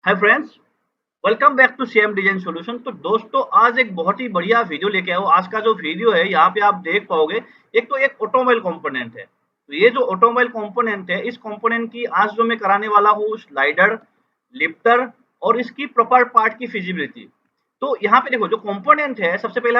Hi friends, welcome back to CM design solution. तो दोस्तों, आज एक बहुत ही बढ़िया वीडियो लेके आया हूँ। आज का जो वीडियो है यहाँ पे आप देख पाओगे, एक तो एक ऑटोमोबाइल कंपोनेंट है। तो ये जो ऑटोमोबाइल कंपोनेंट है, इस कंपोनेंट की आज जो मैं कराने वाला हूँ स्लाइडर, लिफ्टर और इसकी प्रॉपर पार्ट की फिजिबिलिटी। तो यहाँ पे देखो, जो कंपोनेंट है, सबसे पहले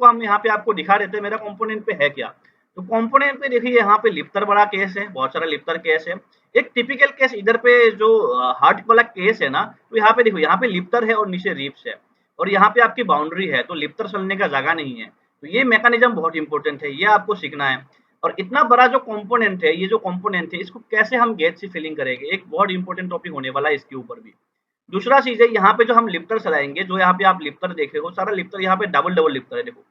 हम यहाँ पे आपको दिखा देते हैं मेरा कंपोनेंट पे है क्या। तो कंपोनेंट पे देखिए, यहाँ पे लिफ्टर बड़ा केस है, बहुत सारा लिफ्टर केस है। एक टिपिकल केस इधर पे जो हार्ट वाला केस है ना, तो यहाँ पे देखो, यहाँ पे लिफ्टर है और नीचे रिब्स है और यहाँ पे आपकी बाउंड्री है, तो लिफ्टर चलने का जगह नहीं है। तो ये मैकेनिज्म बहुत इंपॉर्टेंट है, ये आपको सीखना है। और इतना बड़ा जो कंपोनेंट है, ये जो कंपोनेंट है, इसको कैसे हम गेज से फिलिंग करेंगे, एक बहुत इंपॉर्टेंट टॉपिक होने वाला है इसके ऊपर भी। दूसरा चीज है, यहाँ पे जो हम लिफ्टर चलाएंगे, जो यहाँ पे आप लिफ्टर देख रहे हो, सारा लिफ्टर यहाँ पे डबल डबल लिफ्टर है। देखो,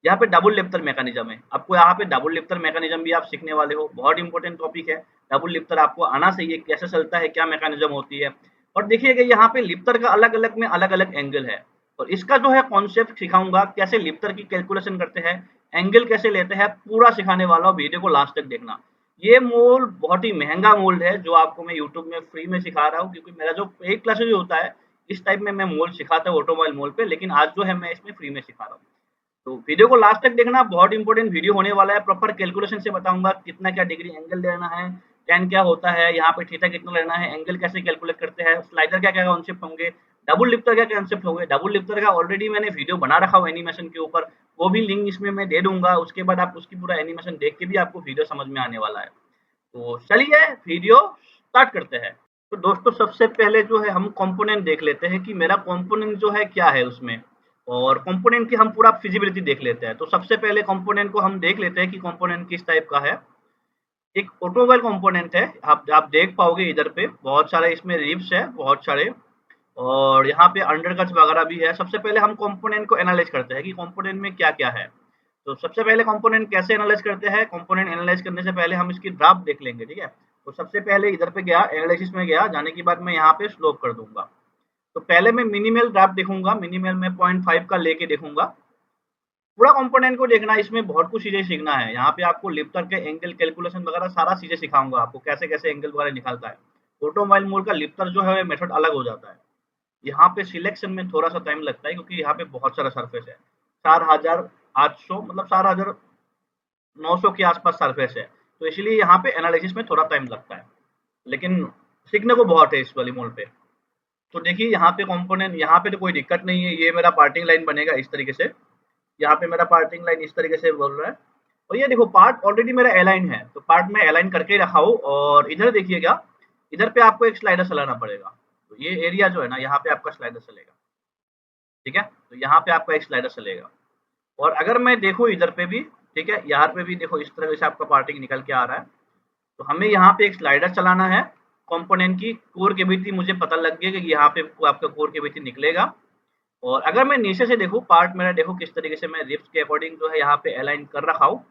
यहाँ पे डबल लिफ्टर मैकेनिज्म है। आपको यहाँ पे डबल लिफ्टर मैकेनिज्म भी आप सीखने वाले हो, बहुत इंपॉर्टेंट टॉपिक है। डबल लिफ्टर आपको आना चाहिए, कैसे चलता है, क्या मैकेनिज्म होती है। और देखिएगा, यहाँ पे लिफ्टर का अलग अलग में अलग अलग एंगल है, और इसका जो है कॉन्सेप्ट सिखाऊंगा, कैसे लिफ्टर की कैलकुलेशन करते हैं, एंगल कैसे लेते हैं, पूरा सिखाने वाला हूँ। वीडियो को लास्ट तक देखना। ये मोल्ड बहुत ही महंगा मोल्ड है, जो आपको मैं यूट्यूब में फ्री में सिखा रहा हूँ, क्योंकि मेरा जो पेड क्लासेज होता है, इस टाइप में मैं मोल्ड सिखाता हूँ ऑटोमोबाइल मोल्ड पे, लेकिन आज जो है मैं इसमें फ्री में सिखा रहा हूँ। तो वीडियो को लास्ट तक देखना, बहुत इंपॉर्टेंट वीडियो होने वाला है। प्रॉपर कैलकुलेशन से बताऊंगा कितना क्या डिग्री एंगल लेना है, टेन क्या होता है, यहाँ पे थीटा कितना लेना है, एंगल कैसे कैलकुलेट करते हैं, स्लाइडर क्या क्या कॉन्सेप्ट होंगे, डबल लिफ्टर क्या कॉन्सेप्ट होंगे। डबल लिफ्टर का ऑलरेडी मैंने वीडियो बना रखा हूँ एनिमेशन के ऊपर, वो भी लिंक इसमें मैं दे दूंगा। उसके बाद आप उसकी पूरा एनिमेशन देख के भी आपको वीडियो समझ में आने वाला है। तो चलिए वीडियो स्टार्ट करते हैं। तो दोस्तों, सबसे पहले जो है हम कंपोनेंट देख लेते हैं कि मेरा कंपोनेंट जो है क्या है उसमें, और कंपोनेंट की हम पूरा फिजिबिलिटी देख लेते हैं। तो सबसे पहले कंपोनेंट को हम देख लेते हैं कि कंपोनेंट किस टाइप का है। एक ऑटोमोबाइल कंपोनेंट है, आप देख पाओगे इधर पे बहुत सारे इसमें रिब्स है, बहुत सारे, और यहाँ पे अंडरकट्स वगैरह भी है। सबसे पहले हम कंपोनेंट को एनालाइज करते हैं कि कंपोनेंट में क्या क्या है। तो सबसे पहले कंपोनेंट कैसे एनालाइज करते हैं, कंपोनेंट एनालाइज करने से पहले हम इसकी ड्राफ्ट देख लेंगे, ठीक है। तो सबसे पहले इधर पे गया, एनालिसिस में गया, जाने के बाद मैं यहाँ पे स्लोप कर दूंगा। तो पहले मैं मिनिमल ड्राफ्ट देखूंगा, मिनिमल में 0.5 का लेके देखूंगा। पूरा कंपोनेंट को देखना, इसमें बहुत कुछ चीजें सीखना है। यहाँ पे आपको लिफ्टर के एंगल कैलकुलेशन वगैरह सारा चीजें सिखाऊंगा, आपको कैसे कैसे एंगल वगैरह निकालता है। ऑटोमोबाइल मोड का लिफ्टर जो है मेथड अलग हो जाता है। यहाँ पे सिलेक्शन में थोड़ा सा टाइम लगता है, क्योंकि यहाँ पे बहुत सारा सरफेस है। 4800, मतलब 4900 के आसपास सरफेस है। तो इसलिए यहाँ पे एनालिसिस में थोड़ा टाइम लगता है, लेकिन सीखने को बहुत है इस वाली मोड पे। तो देखिए, यहाँ पे कंपोनेंट, यहाँ पे तो कोई दिक्कत नहीं है। ये मेरा पार्टिंग लाइन बनेगा इस तरीके से, यहाँ पे मेरा पार्टिंग लाइन इस तरीके से बोल रहा है। और ये देखो, पार्ट ऑलरेडी मेरा अलाइन है, तो पार्ट में अलाइन करके ही रखा हूँ। और इधर देखिएगा, इधर पे आपको एक स्लाइडर चलाना पड़ेगा। तो ये एरिया जो है ना, यहाँ पे आपका स्लाइडर चलेगा, ठीक है। तो यहाँ पे आपका एक स्लाइडर चलेगा। और अगर मैं देखूँ इधर पे भी, ठीक है, यहाँ पे भी देखो, इस तरह से आपका पार्टिंग निकल के आ रहा है। तो हमें यहाँ पे एक स्लाइडर चलाना है। कंपोनेंट की कोर कैविटी मुझे पता लग गया कि यहाँ पे आपका कोर कैविटी निकलेगा। और अगर मैं नीचे से देखूँ, पार्ट मेरा देखो किस तरीके से मैं रिब्स के अकॉर्डिंग जो है यहाँ पे अलाइन कर रखा हूँ।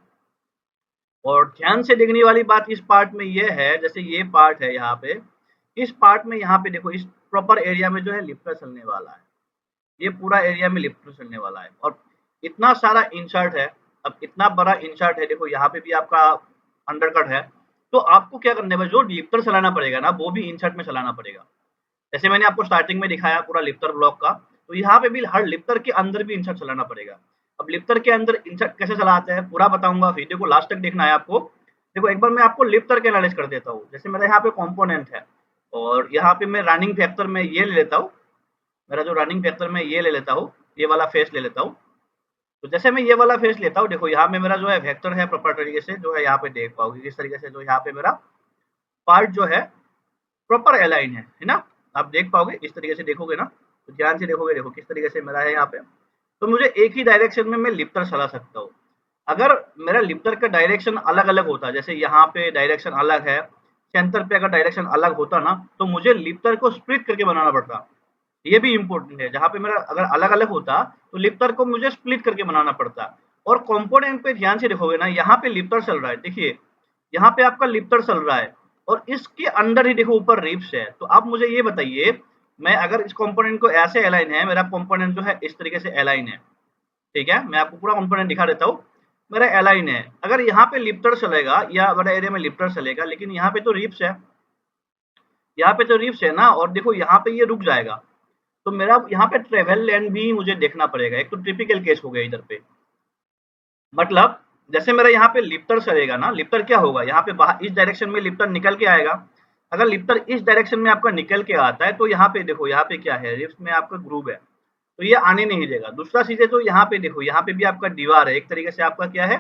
और ध्यान से देखने वाली बात इस पार्ट में ये है, जैसे ये पार्ट है यहाँ पे, इस पार्ट में यहाँ पे देखो, इस प्रॉपर एरिया में जो है लिफ्टर चलने वाला है। ये पूरा एरिया में लिफ्टर चलने वाला है, और इतना सारा इंसर्ट है। अब इतना बड़ा इंसर्ट है, देखो यहाँ पे भी आपका अंडरकट है। तो आपको क्या करना है, जो लिफ्टर चलाना पड़ेगा ना, वो भी इंसर्ट में चलाना पड़ेगा। जैसे मैंने आपको स्टार्टिंग में दिखाया पूरा लिफ्टर ब्लॉक का, तो यहाँ पे भी हर लिफ्टर के अंदर भी इंसर्ट चलाना पड़ेगा। अब लिफ्टर के अंदर इंसर्ट कैसे चलाते हैं पूरा बताऊंगा, वीडियो को लास्ट तक देखना है आपको। देखो, एक बार मैं आपको लिफ्टर के एनालाइज कर देता हूँ। जैसे मेरा यहाँ पे कंपोनेंट है, और यहाँ पे मैं रनिंग फैक्टर में ये ले लेता हूँ। मेरा जो रनिंग फैक्टर में ये ले लेता हूँ, ये वाला फेस ले लेता हूँ। तो जैसे मैं ये वाला फेस लेता हूँ, देखो यहाँ पे मेरा जो है वेक्टर है, प्रॉपर तरीके से जो है यहाँ पे देख पाओगे किस तरीके से, जो यहाँ पे मेरा पार्ट जो है प्रॉपर अलाइन है ना। आप देख पाओगे, इस तरीके से देखोगे ना, तो ध्यान से देखोगे, देखो किस तरीके से मेरा है यहाँ पे। तो मुझे एक ही डायरेक्शन में मैं लिफ्टर चला सकता हूँ। अगर मेरा लिफ्टर का डायरेक्शन अलग अलग होता, जैसे यहाँ पे डायरेक्शन अलग है, सेंटर पे अगर डायरेक्शन अलग होता ना, तो मुझे लिफ्टर को स्प्लिट करके बनाना पड़ता। ये भी इम्पोर्टेंट है, जहाँ पे मेरा अगर अलग अलग होता, तो लिफ्टर को मुझे स्प्लिट करके बनाना पड़ता। और कंपोनेंट पे ध्यान से देखोगे ना, यहाँ पे लिफ्टर चल रहा है, देखिए यहाँ पे आपका लिफ्टर चल रहा है, और इसके अंदर ही देखो ऊपर रिब्स है। तो आप मुझे ये बताइए, मैं अगर इस कंपोनेंट को ऐसे अलाइन है, मेरा कंपोनेंट जो है इस तरीके से अलाइन है, ठीक है। मैं आपको पूरा कंपोनेंट दिखा देता हूँ। मेरा अलाइन है, अगर यहाँ पे लिफ्टर चलेगा या बड़ा एरिया में लिफ्टर चलेगा, लेकिन यहाँ पे तो रिब्स है, यहाँ पे तो रिप्स है ना, और देखो यहाँ पे ये रुक जाएगा, तो मेरा यहाँ पे ट्रेवल लेन भी मुझे देखना पड़ेगा। एक तो टिपिकल केस हो गया इधर पे, मतलब जैसे मेरा यहाँ पे लिफ्टर चलेगा ना, लिफ्टर क्या होगा, यहाँ पे बाहर इस डायरेक्शन में लिफ्टर निकल के आएगा। अगर लिफ्टर इस डायरेक्शन में आपका निकल के आता है तो यहाँ पे देखो, यहाँ पे क्या है, रिप्स में आपका ग्रूव है, तो ये आने नहीं देगा। दूसरा चीज़ है, तो यहाँ पे देखो, यहाँ पे भी आपका दीवार है, एक तरीके से आपका क्या है,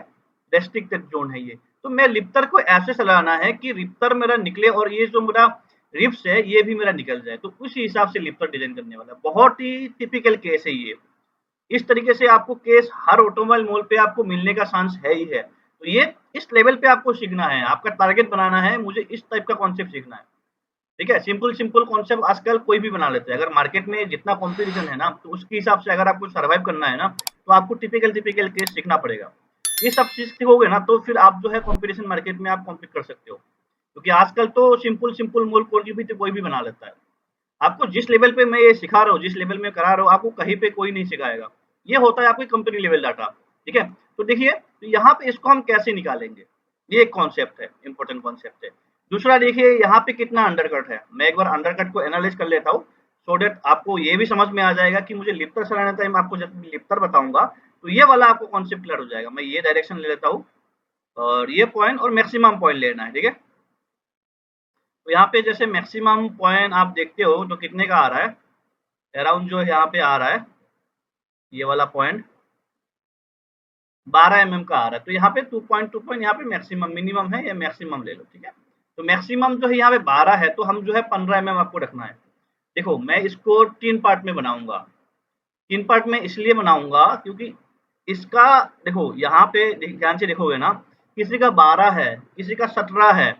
रेस्ट्रिक्टेड जोन है ये। तो मैं लिफ्टर को ऐसे चलाना है कि लिफ्टर मेरा निकले और ये जो मेरा रिप्स है ये भी मेरा निकल जाए, तो उसी हिसाब से लिफ्टर डिजाइन करने वाला है। बहुत ही टिपिकल केस है ये। इस तरीके से आपको केस हर ऑटोमोबाइल मॉल पे आपको मिलने का चांस है ही है। तो ये इस लेवल पे आपको सीखना है, आपका टारगेट बनाना है, मुझे इस टाइप का कॉन्सेप्ट सीखना है। ठीक है, सिंपल सिंपल कॉन्सेप्ट आजकल कोई भी बना लेता है। अगर मार्केट में जितना कंपटीशन है ना, तो उसके हिसाब से अगर आपको सर्वाइव करना है ना, तो आपको टिपिकल टिपिकल केस सीखना पड़ेगा। ये सब चीज सीखोगे ना, तो फिर आप जो है कंपटीशन मार्केट में आप कॉम्पीट कर सकते हो। क्योंकि आजकल तो सिंपल सिंपल मोल कोई भी बना लेता है। आपको जिस लेवल पे मैं ये सिखा रहा हूँ, जिस लेवल में करा रहा हूँ, आपको कहीं पे कोई नहीं सिखाएगा। ये होता है आपकी कंपनी लेवल डाटा। ठीक है, तो देखिए, तो यहाँ पे इसको हम कैसे निकालेंगे, ये एक कॉन्सेप्ट है, इंपॉर्टेंट कॉन्सेप्ट है। दूसरा देखिए, यहाँ पे कितना अंडरकट है, मैं एक बार अंडरकट को एनालाइज कर लेता हूँ, सो डेट आपको ये भी समझ में आ जाएगा कि मुझे लिफ्टर चलाने टाइम आपको जब लिफ्टर बताऊंगा, तो ये वाला आपको कॉन्सेप्ट क्लियर हो जाएगा। मैं ये डायरेक्शन ले लेता हूँ, और ये पॉइंट और मैक्सिमम पॉइंट लेना है। ठीक है, तो यहाँ पे जैसे मैक्सिमम पॉइंट आप देखते हो तो कितने का आ रहा है, अराउंड जो यहाँ पे आ रहा है, ये वाला पॉइंट 12 mm का आ रहा है। तो यहाँ पे 2.2 पॉइंट यहाँ पे मैक्सिमम, मिनिमम है, या मैक्सिमम ले लो। ठीक है, तो मैक्सिमम जो है यहाँ पे 12 है, तो हम जो है 15 mm आपको रखना है। देखो, मैं इसको 3 पार्ट में बनाऊंगा। 3 पार्ट में इसलिए बनाऊंगा क्योंकि इसका, देखो यहाँ पे ध्यान से देखोगे ना, किसी का 12 है, किसी का 17 है,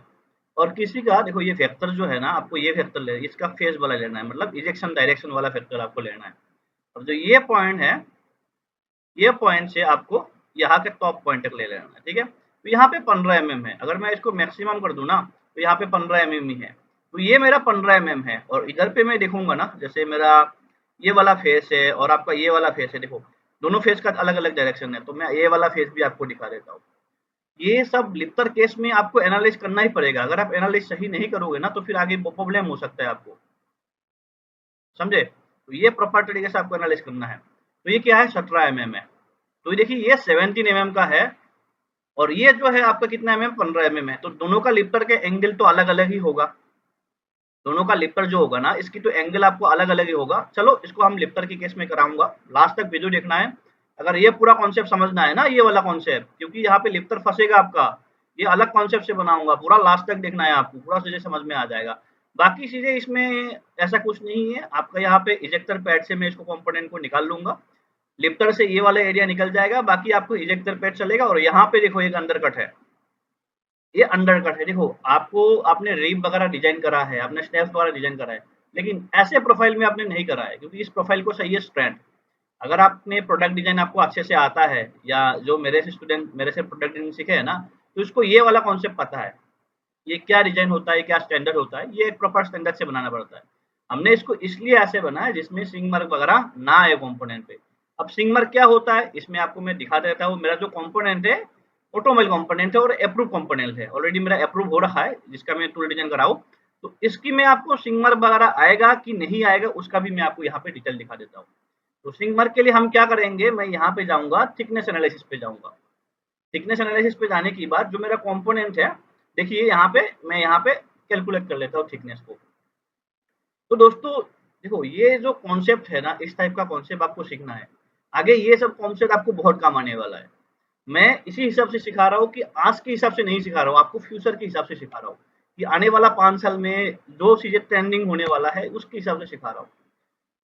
और किसी का, देखो ये फैक्टर जो है ना, आपको ये फैक्टर ले, इसका फेज वाला लेना है, मतलब इजेक्शन डायरेक्शन वाला फैक्टर आपको लेना है। और जो ये पॉइंट है, ये पॉइंट से आपको यहाँ के टॉप पॉइंट तक ले लेना है। ठीक है, तो यहाँ पे 15 mm है, अगर मैं इसको मैक्सिमम कर दूं ना, तो यहाँ पे 15 mm ही है। तो ये मेरा 15 mm है, और इधर पे मैं देखूंगा ना, जैसे मेरा ये वाला फेस है और आपका ये वाला फेस है, देखो दोनों फेस का अलग अलग डायरेक्शन है, तो मैं ये वाला फेस भी आपको दिखा देता हूँ। ये सब लिफ्टर केस में आपको एनालाइज करना ही पड़ेगा। अगर आप एनालाइज सही नहीं करोगे ना, तो फिर आगे प्रॉब्लम हो सकता है आपको, समझे। तो ये प्रॉपर तरीके से आपको एनालाइज करना है। तो ये क्या है, 17 mm है। तो ये देखिए, ये 17 mm का है, और ये जो है आपका कितना mm, 15 mm है। तो दोनों का लिफ्टर के एंगल तो अलग अलग ही होगा। दोनों का लिफ्टर जो होगा ना, इसकी तो एंगल आपको अलग अलग ही होगा। चलो, इसको हम लिफ्टर के केस में कराऊंगा, लास्ट तक वीडियो देखना है अगर ये पूरा कॉन्सेप्ट समझना है ना, ये वाला कॉन्सेप्ट, क्योंकि यहाँ पे लिफ्टर फंसेगा आपका। ये अलग कॉन्सेप्ट से बनाऊंगा, पूरा लास्ट तक देखना है आपको, पूरा चीजें समझ में आ जाएगा। बाकी चीजें इसमें ऐसा कुछ नहीं है आपका। यहाँ पे इजेक्टर पैड से मैं इसको कंपोनेंट को निकाल लूंगा, लिफ्टर से ये वाला एरिया निकल जाएगा, बाकी आपको इजेक्टर पैड चलेगा। और यहाँ पे देखो एक अंडरकट है, ये अंडरकट है। देखो, आपको, आपने रिब वगैरह डिजाइन करा है, आपने स्टेप्स वगैरह डिजाइन करा है, लेकिन ऐसे प्रोफाइल में आपने नहीं करा है, क्योंकि इस प्रोफाइल को चाहिए स्ट्रेंथ। अगर आपने प्रोडक्ट डिजाइन आपको अच्छे से आता है, या जो मेरे से स्टूडेंट मेरे से प्रोडक्ट डिजाइन सीखे है ना, तो इसको ये वाला कॉन्सेप्ट पता है, ये क्या डिजाइन होता है, क्या स्टैंडर्ड होता है, ये एक प्रॉपर स्टैंडर्ड से बनाना पड़ता है। हमने इसको इसलिए ऐसे बनाया जिसमें सिंग मार्क वगैरह ना आए कंपोनेंट पे। अब सिंग मार्क क्या होता है, इसमें आपको मैं दिखा देता हूँ। मेरा जो कंपोनेंट है, ऑटोमोबाइल कंपोनेंट है, और अप्रूव कंपोनेंट है, ऑलरेडी मेरा अप्रूव हो रहा है, जिसका मैं टूल डिजाइन कराऊँ। तो इसकी मैं आपको सिंग मार्क वगैरह आएगा कि नहीं आएगा, उसका भी मैं आपको यहाँ पे डिटेल दिखा देता हूँ। तो सिंग मार्क के लिए हम क्या करेंगे, मैं यहाँ पे जाऊंगा, थिकनेस एनालिसिस पे जाऊंगा। थिकनेस एनालिसिस पे जाने के बाद जो मेरा कंपोनेंट है, देखिए यहाँ पे, मैं यहाँ पे कैलकुलेट कर लेता हूँ थिकनेस को। तो दोस्तों देखो, ये जो कॉन्सेप्ट है ना, इस टाइप का कॉन्सेप्ट आपको सीखना है। आगे ये सब कॉन्सेप्ट आपको बहुत काम आने वाला है। मैं इसी हिसाब से सिखा रहा हूँ कि आज के हिसाब से नहीं सिखा रहा हूँ, आपको फ्यूचर के हिसाब से सिखा रहा हूँ, कि आने वाला 5 साल में जो चीजें ट्रेंडिंग होने वाला है उसके हिसाब से सिखा रहा हूँ।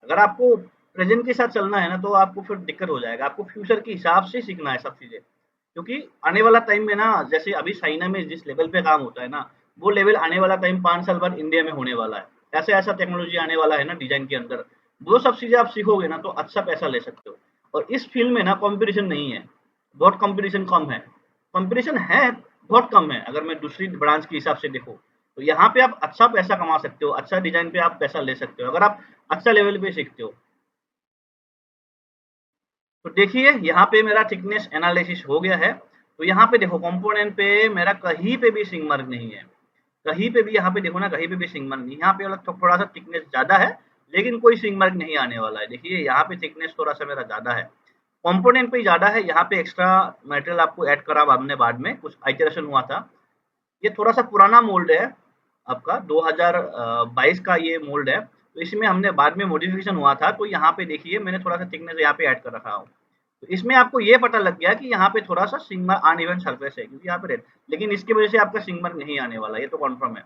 अगर आपको प्रेजेंट के साथ चलना है ना, तो आपको फिर दिक्कत हो जाएगा। आपको फ्यूचर के हिसाब से सीखना है सब चीजें, क्योंकि आने वाला टाइम में ना, जैसे अभी चाइना में जिस लेवल पे काम होता है ना, वो लेवल आने वाला टाइम 5 साल बाद इंडिया में होने वाला है। ऐसा ऐसा टेक्नोलॉजी आने वाला है ना डिजाइन के अंदर, वो सब चीजें आप सीखोगे ना, तो अच्छा पैसा ले सकते हो। और इस फील्ड में ना कंपटीशन नहीं है, बहुत कंपटीशन कम है। कंपटीशन है, बहुत कम है। अगर मैं दूसरी ब्रांच के हिसाब से देखूँ, तो यहाँ पे आप अच्छा पैसा कमा सकते हो, अच्छा डिजाइन पे आप पैसा ले सकते हो, अगर आप अच्छा लेवल पे सीखते हो। तो देखिए, यहाँ पे मेरा थिकनेस एनालिसिस हो गया है। तो यहाँ पे देखो, कंपोनेंट पे मेरा कहीं पे भी सिंग मार्क नहीं है। कहीं पे भी यहाँ पे देखो ना, कहीं पे भी स्विंग मार्क नहीं, यहाँ पे वाला थोड़ा सा थिकनेस ज्यादा है, लेकिन कोई स्विंग मार्क नहीं आने वाला है। देखिए यहाँ पे थिकनेस थोड़ा सा मेरा ज्यादा है, कंपोनेंट पे ज्यादा है, यहाँ पे एक्स्ट्रा मटेरियल आपको ऐड करा हमने बाद में, कुछ आइटरेशन हुआ था। ये थोड़ा सा पुराना मोल्ड है आपका, 2022 का ये मोल्ड है, तो इसमें हमने बाद में मॉडिफिकेशन हुआ था, तो यहाँ पे देखिए मैंने थोड़ा सा थिकनेस यहाँ पे ऐड कर रखा हूँ। तो इसमें आपको ये पता लग गया कि यहाँ पे थोड़ा सा सिंगमर अनइवन सरफेस है, क्योंकि यहाँ पे रेड, लेकिन इसकी वजह से आपका सिंगमर नहीं आने वाला, ये तो कन्फर्म है।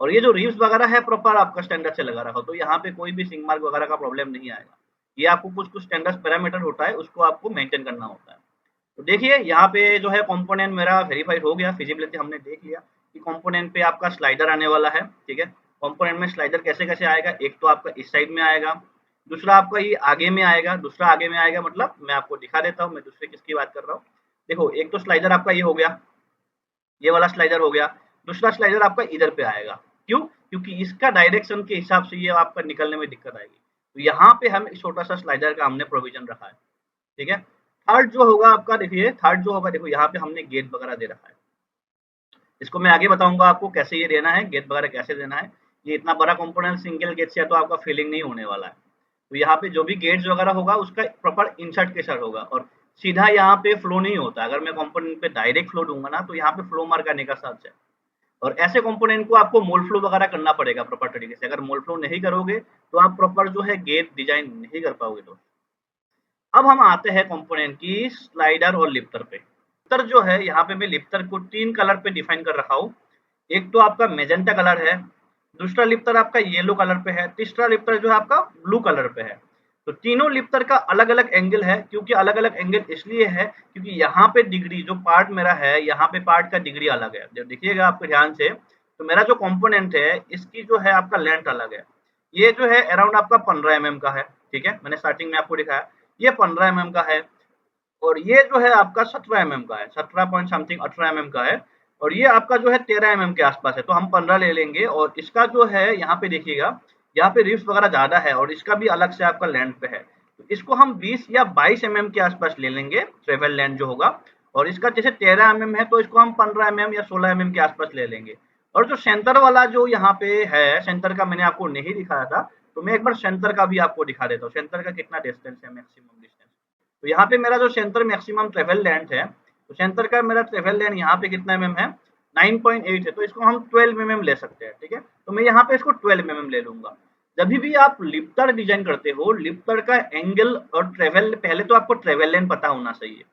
और ये जो रिव्स वगैरह है प्रॉपर आपका स्टैंडर्ड से लगा रखा हो, तो यहाँ पे कोई भी सिंग मार्क वगैरह का प्रॉब्लम नहीं आएगा। ये आपको कुछ कुछ स्टैंडर्ड पैरामीटर होता है, उसको आपको मेंटेन करना होता है। तो देखिए यहाँ पे जो है कंपोनेंट मेरा वेरीफाइड हो गया, फिजिबिलिटी हमने देख लिया कि कंपोनेंट पे आपका स्लाइडर आने वाला है, ठीक है। कंपोनेंट में स्लाइडर कैसे कैसे आएगा, एक तो आपका इस साइड में आएगा, दूसरा आपका ये आगे में आएगा, दूसरा आगे में आएगा, मतलब मैं आपको दिखा देता हूँ मैं दूसरे किसकी बात कर रहा हूँ। देखो एक तो स्लाइडर आपका ये हो गया, ये वाला स्लाइडर हो गया, दूसरा स्लाइडर आपका इधर पे आएगा। क्यों? क्योंकि इसका डायरेक्शन के हिसाब से ये आपका निकलने में दिक्कत आएगी, तो यहाँ पे हम छोटा सा स्लाइडर का हमने प्रोविजन रखा है, ठीक है। थर्ड जो होगा आपका, देखिए थर्ड जो होगा, देखो यहाँ पे हमने गेट वगैरह दे रखा है, इसको मैं आगे बताऊंगा आपको कैसे ये देना है, गेट वगैरह कैसे देना है। ये इतना बड़ा कंपोनेंट सिंगल गेट से तो आपका फीलिंग नहीं होने वाला है, तो यहाँ पे जो भी गेट्स वगैरह होगा उसका प्रॉपर इंसर्ट के साथ होगा, और सीधा यहाँ पे फ्लो नहीं होता। अगर मैं कंपोनेंट पे डायरेक्ट फ्लो दूंगा ना, तो यहाँ पे फ्लो मार्क आने का चांस है, और ऐसे कंपोनेंट को आपको मोल फ्लो वगैरह करना पड़ेगा प्रॉपर तरीके से। अगर मोल फ्लो नहीं करोगे तो आप प्रॉपर जो है गेट डिजाइन नहीं कर पाओगे। तो अब हम आते हैं कंपोनेंट की स्लाइडर और लिफ्टर पे। लिफ्टर जो है, यहाँ पे मैं लिफ्टर को 3 कलर पे डिफाइन कर रखा हूँ। एक तो आपका मैजेंटा कलर है, दूसरा लिफ्टर आपका येलो कलर पे है, तीसरा लिफ्टर जो है आपका ब्लू कलर पे है। तो तीनों लिफ्टर का अलग अलग एंगल है, क्योंकि अलग अलग एंगल इसलिए है क्योंकि यहाँ पे डिग्री जो पार्ट मेरा है, यहाँ पे पार्ट का डिग्री अलग है। जब देखिएगा आपके ध्यान से, तो मेरा जो कंपोनेंट है इसकी जो है आपका लेंथ अलग है। ये जो है अराउंड आपका 15 mm का है, ठीक है, मैंने स्टार्टिंग में आपको दिखाया। ये 15 mm का है, और ये जो है आपका 17 mm का है, 17 पॉइंट समथिंग 18 mm का है, और ये आपका जो है 13 mm के आसपास है, तो हम 15 ले लेंगे। और इसका जो है यहाँ पे देखिएगा, यहाँ पे रिफ्स वगैरह ज्यादा है, और इसका भी अलग से आपका लेंथ पे है, तो इसको हम 20 या 22 mm के आसपास ले लेंगे ट्रेवल लेंथ जो होगा। और इसका जैसे 13 mm है, तो इसको हम 15 mm या 16 mm के आसपास ले लेंगे। और जो सेंटर वाला जो यहाँ पे है, सेंटर का मैंने आपको नहीं दिखाया था, तो मैं एक बार सेंटर का भी आपको दिखा देता हूँ, सेंटर का कितना डिस्टेंस है, मैक्सिमम डिस्टेंस। तो यहाँ पे मेरा जो सेंटर मैक्सिमम ट्रेवल लेंथ है, तो सेंटर का मेरा ट्रेवल लेंथ यहाँ पे कितना mm है, 9.8 है, तो इसको हम 12 mm ले सकते हैं, ठीक है। तो मैं यहाँ पे इसको 12 mm ले लूंगा। जब भी आप लिफ्टर डिजाइन करते हो, लिफ्टर का एंगल और ट्रेवल, पहले तो आपको ट्रेवल लेंथ पता होना चाहिए,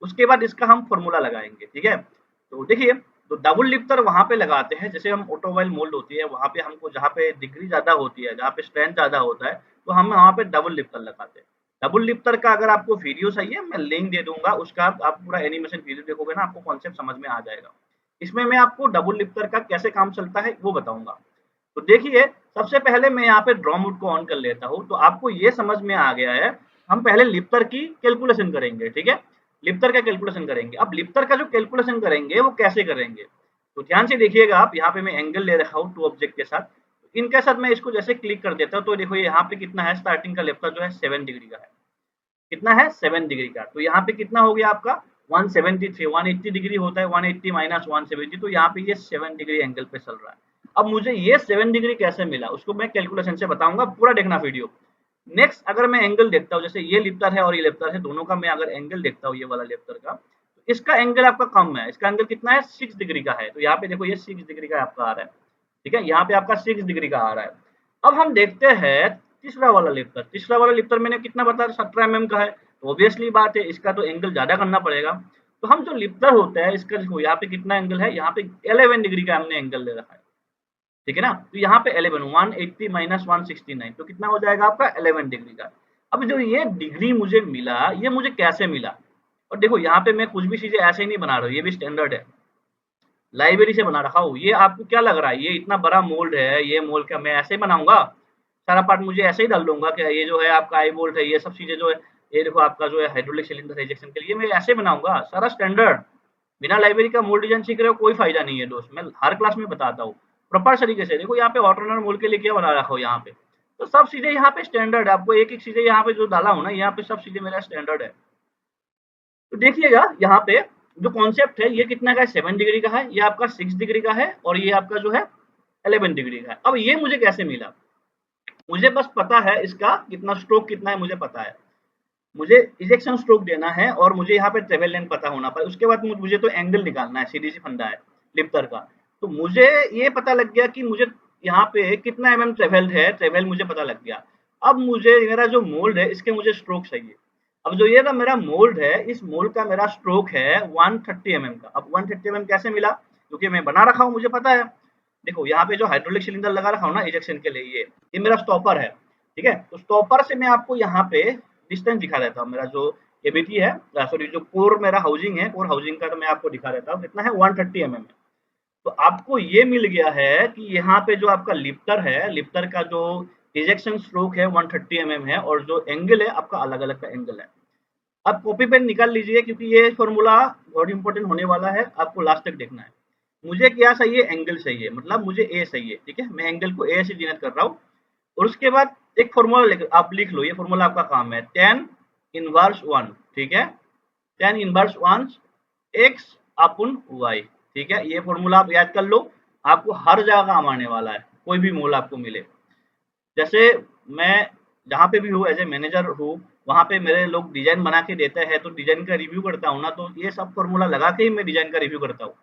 उसके बाद इसका हम फॉर्मूला लगाएंगे, ठीक है। तो देखिए, तो डबल लिफ्टर वहां पे लगाते हैं, जैसे हम ऑटोमोबाइल मोल्ड होती है वहां पे हमको जहाँ पे डिग्री ज्यादा होती है, जहाँ पे स्ट्रेंथ ज्यादा होता है, तो हम वहां पे डबल लिफ्टर लगाते हैं। डबल लिफ्टर का अगर आपको वीडियो चाहिए, मैं लिंक दे दूंगा उसका, आप पूरा एनिमेशन वीडियो देखोगे ना, आपको कॉन्सेप्ट समझ में आ जाएगा। इसमें मैं आपको डबल लिफ्टर का कैसे काम चलता है वो बताऊंगा। तो देखिए, सबसे पहले मैं यहाँ पे ड्रॉ मोड को ऑन कर लेता हूँ, तो आपको ये समझ में आ गया है। हम पहले लिफ्टर की कैलकुलेशन करेंगे, ठीक है, लिफ्टर का कैलकुलेशन करेंगे। अब लिफ्टर का जो कैलकुलेशन करेंगे वो कैसे करेंगे, तो ध्यान से देखिएगा आप, यहाँ पे मैं एंगल ले रखा हूँ 2 ऑब्जेक्ट के साथ, इनके साथ मैं इसको जैसे क्लिक कर देता हूँ, तो देखो यहाँ पे कितना है, स्टार्टिंग का लिफ्टर जो है 7 डिग्री का है, कितना है 7 डिग्री का। तो यहाँ पे कितना हो गया आपका 173, 180 डिग्री होता है, 180 माइनस 170, तो यहाँ पे ये 7 डिग्री एंगल पे चल रहा है। अब मुझे ये 7 डिग्री कैसे मिला, उसको मैं कैलकुलेशन से बताऊंगा, पूरा देखना वीडियो। नेक्स्ट, अगर मैं एंगल देखता हूँ, जैसे ये लिफ्टर है और ये लिफ्टर है, दोनों का मैं अगर एंगल देखता हूँ, ये वाला लिफ्टर का, तो इसका एंगल आपका कम है, इसका एंगल कितना है 6 डिग्री का है, तो यहाँ पे देखो ये 6 डिग्री का आपका आ रहा है, ठीक है, यहाँ पे आपका 6 डिग्री का आ रहा है। अब हम देखते हैं तीसरा वाला लिफ्टर, तीसरा वाला लिफ्टर मैंने कितना बताया, 17 mm का है, तो ऑब्वियसली बात है इसका तो एंगल ज्यादा करना पड़ेगा। तो हम जो लिफ्टर होता है इसका देखो, यहाँ पे कितना एंगल है, यहाँ पे 11 डिग्री का हमने एंगल ले रखा है, ठीक है ना। तो यहाँ पे 11, 180 माइनस 169, तो कितना हो जाएगा आपका 11 डिग्री का। अब जो ये डिग्री मुझे मिला, ये मुझे कैसे मिला, और देखो यहाँ पे मैं कुछ भी चीजें ऐसे ही नहीं बना रहा हूँ, ये भी स्टैंडर्ड है, लाइब्रेरी से बना रखा हूँ। ये आपको क्या लग रहा है, ये इतना बड़ा मोल्ड है, ये मोल्ड क्या मैं ऐसे ही बनाऊंगा, सारा पार्ट मुझे ऐसे ही डाल दूंगा कि ये जो है आपका आई बोल्ट है, ये सब चीजें जो है, ये देखो आपका जो है हाइड्रोलिक सिलेंडर रिजेक्शन के लिए मैं ऐसे बनाऊंगा सारा स्टैंडर्ड। बिना लाइब्रेरी का मोल्ड डिजाइन सीख रहे हो कोई फायदा नहीं है दोस्त, मैं हर क्लास में बताता हूँ प्रॉपर तरीके से। देखो यहाँ पे ऑटोनर मोल्ड के लिए क्या बना रखा हो, यहाँ पे तो सब चीजें यहाँ पे स्टैंडर्ड है, आपको एक एक चीजें यहाँ पे जो डाला हूँ ना, यहाँ पे सब चीजें मेरा स्टैंडर्ड है। तो देखिएगा यहाँ पे जो कॉन्सेप्ट है, ये कितना का है, 7 डिग्री का है, ये आपका 6 डिग्री का है, और ये आपका जो है 11 डिग्री का है। अब ये मुझे कैसे मिला? मुझे बस पता है इसका कितना स्ट्रोक कितना है मुझे पता है, मुझे इजेक्शन स्ट्रोक देना है और मुझे यहाँ पे ट्रेवल लेंथ पता होना पाए। उसके बाद मुझे तो एंगल निकालना है, सीधी सी फंडा है लिफ्टर का। तो मुझे ये पता लग गया कि मुझे यहाँ पे कितना एमएम ट्रेवल है, ट्रेवल मुझे पता लग गया। अब मुझे मेरा जो मोल्ड है इसके मुझे स्ट्रोक चाहिए। अब जो ये ना मेरा मोल्ड है, इस मोल्ड का मेरा स्ट्रोक है 130 एमएम का। अब 130 एमएम कैसे मिला? क्योंकि मैं बना रखा हूँ, मुझे पता है। देखो यहाँ पे जो हाइड्रोलिक सिलेंडर लगा रखा हूँ ना इजेक्शन के लिए, ये मेरा स्टॉपर है, ठीक है। तो स्टॉपर से मैं आपको यहाँ पे डिस्टेंस दिखा देता हूँ। मेरा जो एबीटी है, सॉरी जो कोर मेरा हाउसिंग है, कोर हाउसिंग का तो मैं आपको दिखा देता हूँ कितना है, 130 एमएम। तो आपको ये मिल गया है कि यहाँ पे जो आपका लिफ्टर है, लिफ्टर का जो इजेक्शन स्ट्रोक है 130 एमएम है, और जो एंगल है आपका अलग अलग का एंगल है। अब कॉपी पेन निकाल लीजिए क्योंकि ये फॉर्मूला बहुत इंपॉर्टेंट होने वाला है, आपको लास्ट तक देखना है। मुझे क्या चाहिए? एंगल चाहिए, मतलब मुझे ए चाहिए, ठीक है। मैं एंगल को ए से डिनोट कर रहा हूँ। और उसके बाद एक फॉर्मूला आप लिख लो, ये फॉर्मूला आपका काम है, tan इनवर्स 1, ठीक है। tan inverse 1 x upon Y, ठीक है। ये फॉर्मूला आप याद कर लो, आपको हर जगह काम आने वाला है, कोई भी मोल आपको मिले। जैसे मैं जहाँ पे भी हूँ एज ए मैनेजर हूँ, वहाँ पे मेरे लोग डिजाइन बना के देते हैं, तो डिजाइन का रिव्यू करता हूँ ना, तो ये सब फॉर्मूला लगा के ही मैं डिजाइन का रिव्यू करता हूँ।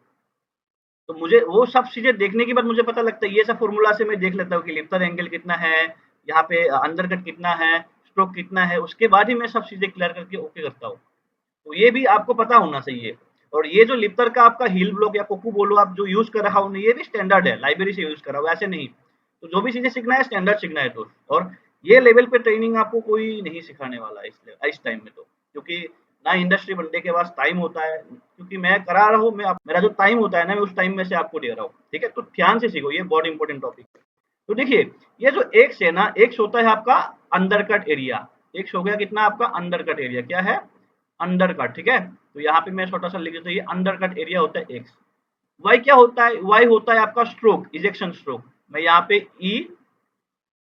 तो मुझे वो सब चीजें देखने के बाद मुझे पता लगता है, ये सब फॉर्मूला से मैं देख लेता हूँ कि लिफ्टर एंगल कितना है, यहाँ पे अंडर कट कितना है, स्ट्रोक कितना है, उसके बाद ही मैं सब चीजें क्लियर करके ओके करता हूँ। तो ये भी आपको पता होना चाहिए। और ये जो लिफ्टर का आपका हील ब्लॉक या कोकू बोलो आप, जो यूज कर रहा हूँ, ये भी स्टैंडर्ड है, लाइब्रेरी से यूज कर रहा हूँ, ऐसे नहीं। तो जो भी चीजें सीखना है स्टैंडर्ड सीखना है तो। और ये लेवल पे ट्रेनिंग आपको कोई नहीं सिखाने वाला है इस टाइम में, तो क्योंकि ना इंडस्ट्री बंदे के पास टाइम होता है, क्योंकि मैं करा रहा हूँ, मेरा जो टाइम होता है ना, मैं उस टाइम में से आपको दे रहा हूँ, ठीक है। तो ध्यान से सीखो, ये बहुत इंपॉर्टेंट टॉपिक है। तो देखिए, ये जो एक्स है ना, एक्स होता है आपका अंडर कट एरिया। एक्स हो गया कितना आपका अंडर कट एरिया, क्या है? अंडर कट, ठीक है। तो यहाँ पे मैं छोटा सा लिख देता हूँ, ये अंडर कट एरिया होता है एक्स। वाई क्या होता है? वाई होता है आपका स्ट्रोक, इजेक्शन स्ट्रोक। मैं यहाँ पे ई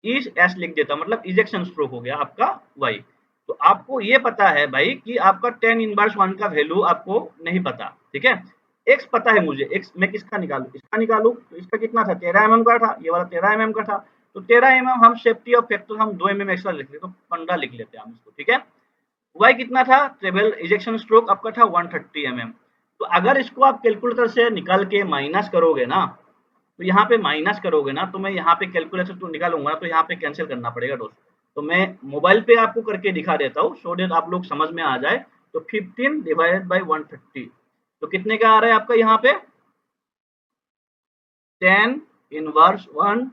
एस लिख देता हूँ, मतलब इजेक्शन स्ट्रोक हो गया आपका वाई। तो आपको ये पता है भाई कि आपका tan इनवर्स 1 का वैल्यू आपको नहीं पता, ठीक है। एक्स पता है मुझे, एक्स मैं किसका निकालू, इसका निकालू। तो इसका कितना था? 13 एमएम का था, ये वाला 13 एमएम का था। तो 13 एमएम हम सेफ्टी और फैक्टर हम 2 एमएम एक्स्ट्रा लिख लेते, तो 15 लिख लेते हैं हम इसको, ठीक है। वाई कितना था? ट्रेवल इजेक्शन स्ट्रोक आपका था 130 एमएम। तो अगर इसको आप कैलकुलेटर से निकाल के माइनस करोगे ना, तो यहाँ पे माइनस करोगे ना, तो मैं यहाँ पे कैलकुलेटर तो निकालूंगा, तो यहाँ पे कैंसिल करना पड़ेगा दोस्त। तो मैं मोबाइल पे आपको करके दिखा देता हूँ, सो देट आप लोग समझ में आ जाए। तो 15 डिवाइडेड बाई 130, तो कितने का आ रहा है आपका यहाँ पे? 10 इनवर्स 1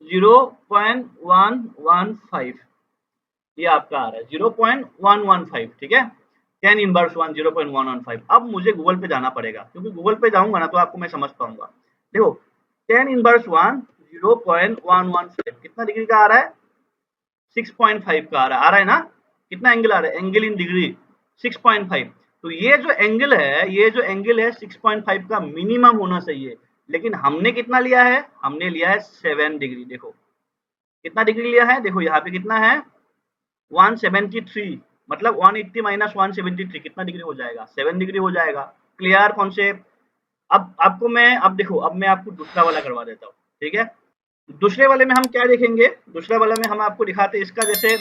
0.115, ये आपका आ रहा है 0.115, ठीक है। 10 इनवर्स 1 0.115। अब मुझे गूगल पे जाना पड़ेगा, क्योंकि गूगल पे जाऊंगा ना तो आपको मैं समझ पाऊंगा। देखो 10 इनवर्स 1 0.115 कितना डिग्री का आ रहा है? 6.5 का आ रहा है ना। कितना एंगल आ रहा है? Angle in degree 6.5। तो ये जो एंगल है, ये जो एंगल है 6.5 का मिनिमम होना चाहिए। लेकिन हमने कितना लिया है? हमने लिया है 7 डिग्री। देखो कितना डिग्री लिया है, देखो यहाँ पे कितना है, 173, मतलब 180 माइनस 173 कितना डिग्री हो जाएगा? 7 डिग्री हो जाएगा। Clear concept? अब आपको मैं, अब देखो, अब मैं आपको दूसरा वाला करवा देता हूँ, ठीक है। दूसरे वाले में हम क्या देखेंगे? दूसरे वाले में हम आपको दिखाते हैं, इसका जैसे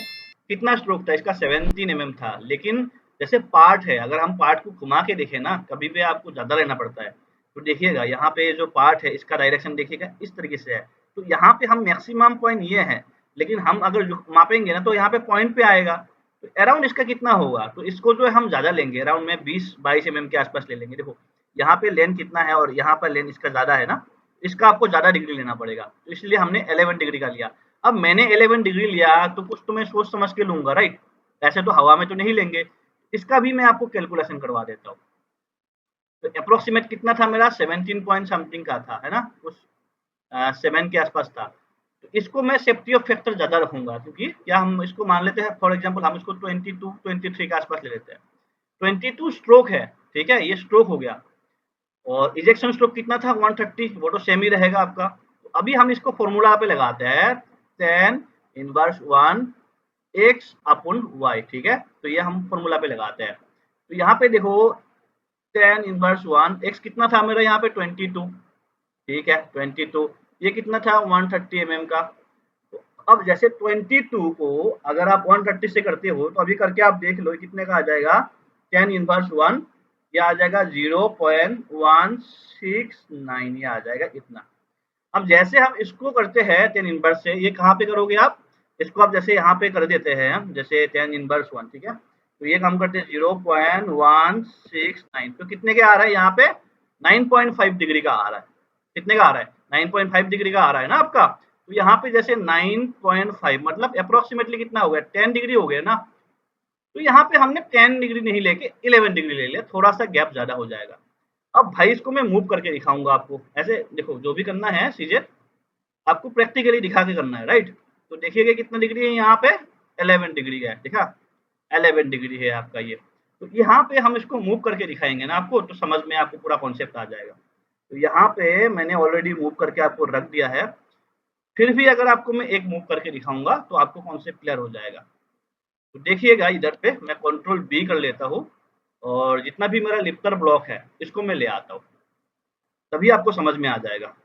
कितना स्ट्रोक था, इसका 17 एमएम था। लेकिन जैसे पार्ट है, अगर हम पार्ट को घुमा के देखें ना, कभी भी आपको ज्यादा लेना पड़ता है। तो देखिएगा यहाँ पे जो पार्ट है इसका डायरेक्शन देखिएगा इस तरीके से है। तो यहाँ पे हम मैक्सिमम पॉइंट ये है, लेकिन हम अगर मापेंगे ना तो यहाँ पे पॉइंट पे आएगा। तो अराउंड इसका कितना होगा? तो इसको जो है हम ज्यादा लेंगे, अराउंड में 20-22 एमएम के आसपास ले लेंगे। देखो यहाँ पे लेंथ कितना है और यहाँ पर लेंथ इसका ज्यादा है ना, इसका आपको ज्यादा डिग्री लेना पड़ेगा। तो इसलिए हमने 11 डिग्री का लिया। अब मैंने 11 डिग्री लिया तो कुछ तो मैं सोच समझ के लूंगा, राइट। ऐसे तो हवा में तो नहीं लेंगे। इसका भी मैं आपको कैलकुलेशन करवा देता हूँ। तो अप्रोक्सीमेट कितना था मेरा? 17 पॉइंट समथिंग का था, है ना, कुछ 7 के आसपास था। तो इसको मैं सेफ्टी ऑफ फैक्टर ज्यादा रखूंगा, क्योंकि क्या हम इसको मान लेते हैं, फॉर एग्जाम्पल हम इसको 22-23 के आसपास ले लेते हैं। 22 स्ट्रोक है, ठीक है, ये स्ट्रोक हो गया। और इजेक्शन स्ट्रोक कितना था? 130, वो तो सेम ही रहेगा आपका। तो अभी हम इसको फॉर्मूला पे लगाते हैं, tan inverse 1 x upon Y, ठीक है। तो ये हम फॉर्मूला पे लगाते हैं। तो यहाँ पे देखो tan इनवर्स 1 एक्स कितना था मेरा यहाँ पे? 22, ठीक है 22, ये कितना था 130 का। तो अब जैसे 22 को अगर आप 130 से करते हो तो अभी करके आप देख लो कितने का आ जाएगा, 10 इनवर्स 1, ये आ जाएगा 0.169, ये आ जाएगा इतना। अब जैसे हम इसको करते हैं 10 इनवर्स से, ये कहाँ पे करोगे आप, इसको आप जैसे यहाँ पे कर देते हैं हम, जैसे 10 इनवर्स 1, ठीक है, तो ये काम करते हैं 0.169, तो कितने का आ रहा है यहाँ पे 9.5 डिग्री का आ रहा है। कितने का आ रहा है 9.5 डिग्री का आ रहा है ना आपका। तो यहाँ पे जैसे 9.5 मतलब अप्रोक्सीमेटली कितना हो गया 10 डिग्री हो गया ना। तो यहाँ पे हमने 10 डिग्री नहीं लेके 11 डिग्री ले लिया, थोड़ा सा गैप ज्यादा हो जाएगा। अब भाई इसको मैं मूव करके दिखाऊंगा आपको, ऐसे देखो जो भी करना है चीजें आपको प्रैक्टिकली दिखा के करना है, राइट। तो देखिएगा कितना डिग्री है यहाँ पे 11 डिग्री है, देखा 11 डिग्री है आपका ये। तो यहाँ पे हम इसको मूव करके दिखाएंगे ना आपको, तो समझ में आपको पूरा कॉन्सेप्ट आ जाएगा। तो यहाँ पे मैंने ऑलरेडी मूव करके आपको रख दिया है, फिर भी अगर आपको मैं एक मूव करके दिखाऊंगा तो आपको कॉन्सेप्ट क्लियर हो जाएगा। तो देखिएगा इधर पे मैं कंट्रोल बी कर लेता हूँ, और जितना भी मेरा लिफ्टर ब्लॉक है इसको मैं ले आता हूँ, तभी आपको समझ में आ जाएगा।